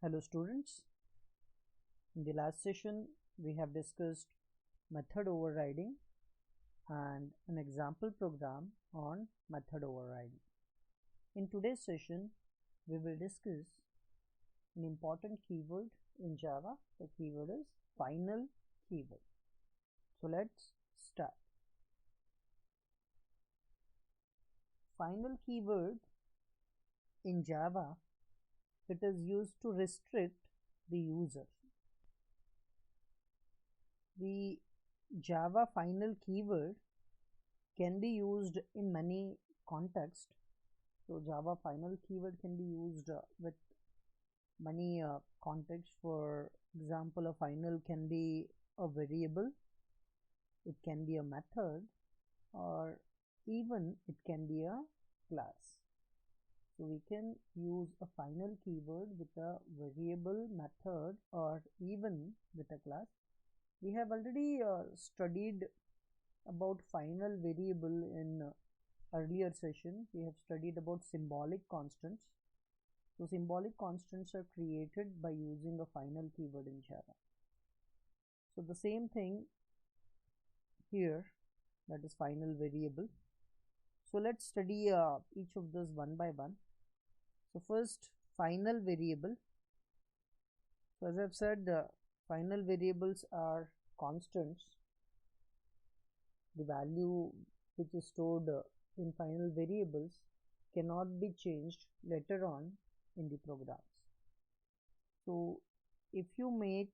Hello students, in the last session we have discussed method overriding and an example program on method overriding. In today's session we will discuss an important keyword in Java. The keyword is final keyword. So let's start. Final keyword in Java, it is used to restrict the user. The Java final keyword can be used in many contexts. So Java final keyword can be used with many contexts. For example, a final can be a variable, it can be a method, or even it can be a class. So we can use a final keyword with a variable, method, or even with a class. We have already studied about final variable in earlier session. We have studied about symbolic constants. So symbolic constants are created by using a final keyword in Java. So the same thing here, that is final variable. So let's study each of those one by one. So first, final variable. So as I've said, final variables are constants. The value which is stored in final variables cannot be changed later on in the programs. So if you make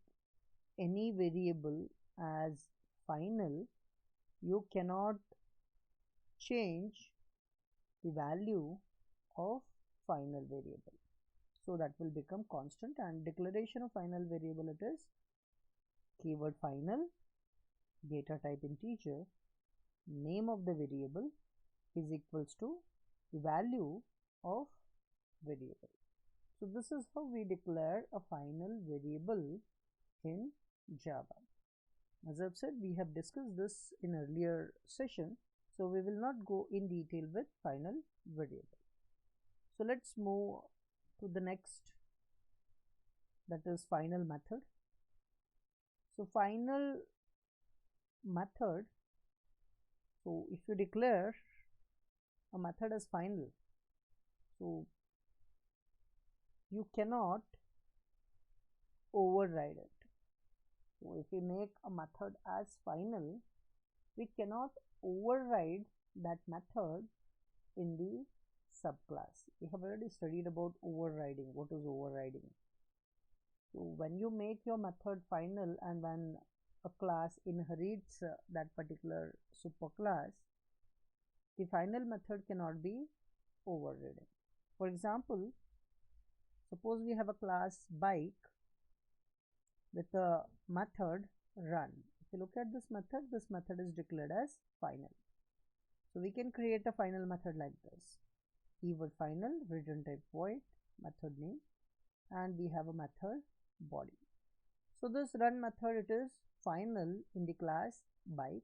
any variable as final, you cannot change the value of final variable. So that will become constant, and declaration of final variable, it is keyword final, data type integer, name of the variable is equals to the value of variable. So this is how we declare a final variable in Java. As I've said, we have discussed this in earlier session, so we will not go in detail with final variable. So let's move to the next, that is final method. So final method, so if you declare a method as final, so you cannot override it. So if we make a method as final, we cannot override that method in the subclass. We have already studied about overriding. What is overriding? So when you make your method final and when a class inherits that particular superclass, the final method cannot be overridden. For example, suppose we have a class bike with a method run. If you look at this method is declared as final. So we can create a final method like this: keyword final, return type void, method name, and we have a method body. So this run method, it is final in the class bike.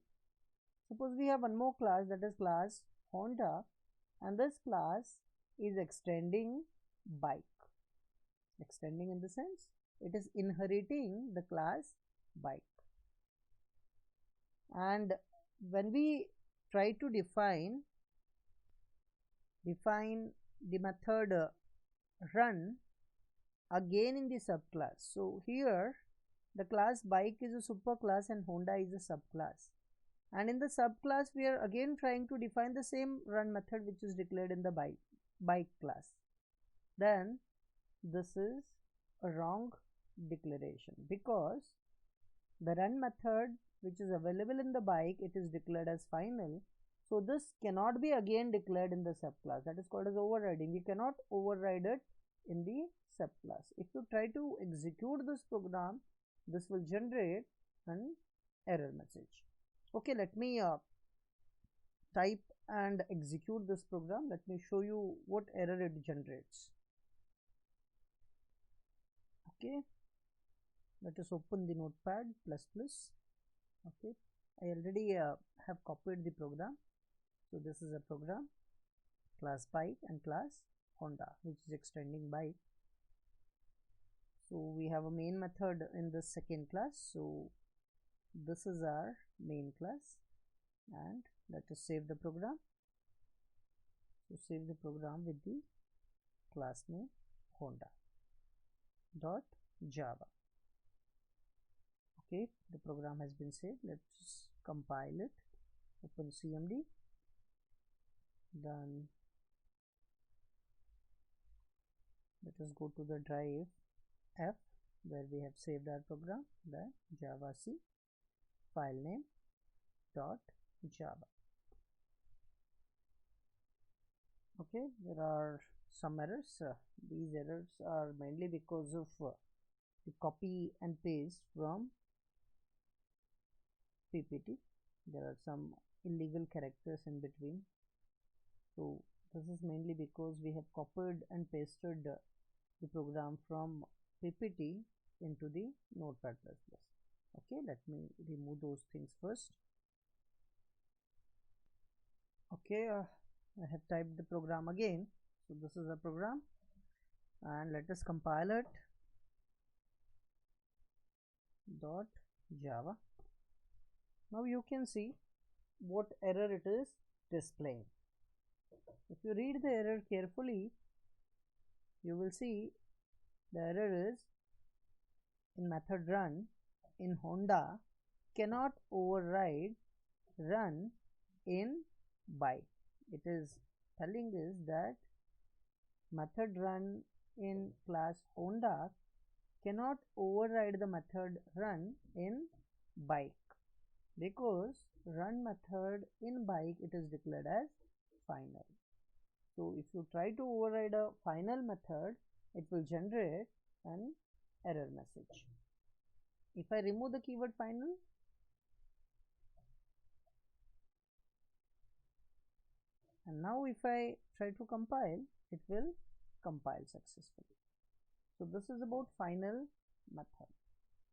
Suppose we have one more class, that is class Honda, and this class is extending bike. Extending in the sense it is inheriting the class bike. And when we try to define the method run again in the subclass, so here the class bike is a superclass and Honda is a subclass, and in the subclass we are again trying to define the same run method which is declared in the bike class, then this is a wrong declaration, because the run method which is available in the bike, it is declared as final. So this cannot be again declared in the subclass. That is called as overriding. You cannot override it in the subclass. If you try to execute this program, this will generate an error message. Okay, let me type and execute this program. Let me show you what error it generates. Okay, let us open the notepad++. Okay, I already have copied the program. So this is a program, class bike and class Honda, which is extending bike. So we have a main method in this second class. So this is our main class, and let us save the program. So save the program with the class name Honda.java. Okay, the program has been saved. Let's compile it. Open CMD. Then let us go to the drive F where we have saved our program, the javac file name .java. Okay, there are some errors. These errors are mainly because of the copy and paste from PPT. There are some illegal characters in between. So this is mainly because we have copied and pasted the program from PPT into the Notepad++. Okay, let me remove those things first. Okay, I have typed the program again. So this is the program, and let us compile it. .java. Now you can see what error it is displaying. If you read the error carefully, you will see the error is in method run in Honda cannot override run in bike. It is telling us that method run in class Honda cannot override the method run in bike, because run method in bike it is declared as final. So if you try to override a final method, it will generate an error message. If I remove the keyword final, and now if I try to compile, it will compile successfully. So this is about final method.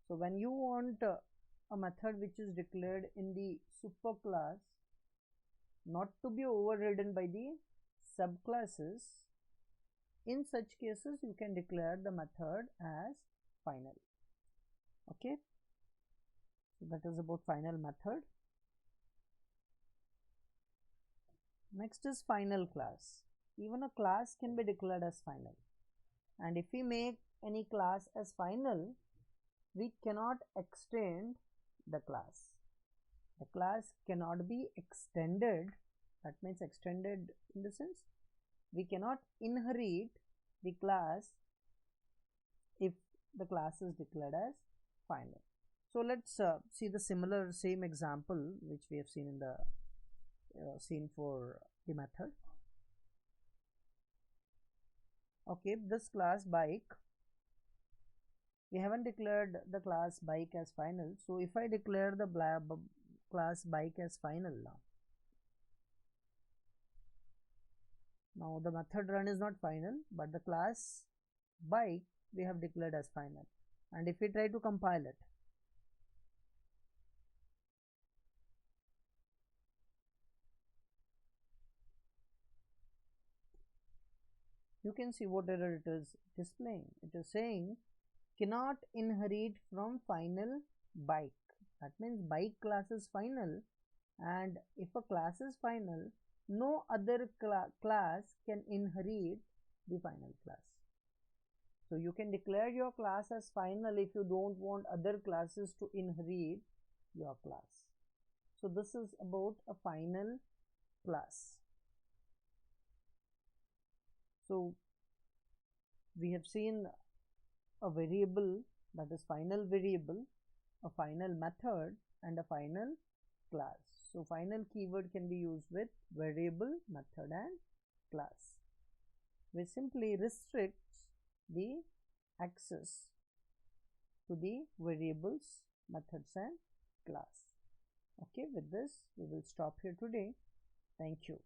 So when you want a method which is declared in the superclass not to be overridden by the subclasses, in such cases you can declare the method as final. Okay, so that is about final method. Next is final class. Even a class can be declared as final, and if we make any class as final, we cannot extend the class. The class cannot be extended. That means extended in the sense we cannot inherit the class if the class is declared as final. So let's see the same example which we have seen in the scene for the method. Okay, this class bike, we haven't declared the class bike as final. So if I declare the class bike as final, now the method run is not final, but the class bike we have declared as final. And if we try to compile it, you can see what error it is displaying. It is saying cannot inherit from final bike. That means bike class is final, and if a class is final, no other class can inherit the final class. So you can declare your class as final if you don't want other classes to inherit your class. So this is about a final class. So we have seen a variable, that is final variable, a final method, and a final class. So final keyword can be used with variable, method, and class, which simply restricts the access to the variables, methods, and class. Okay, with this we will stop here today. Thank you.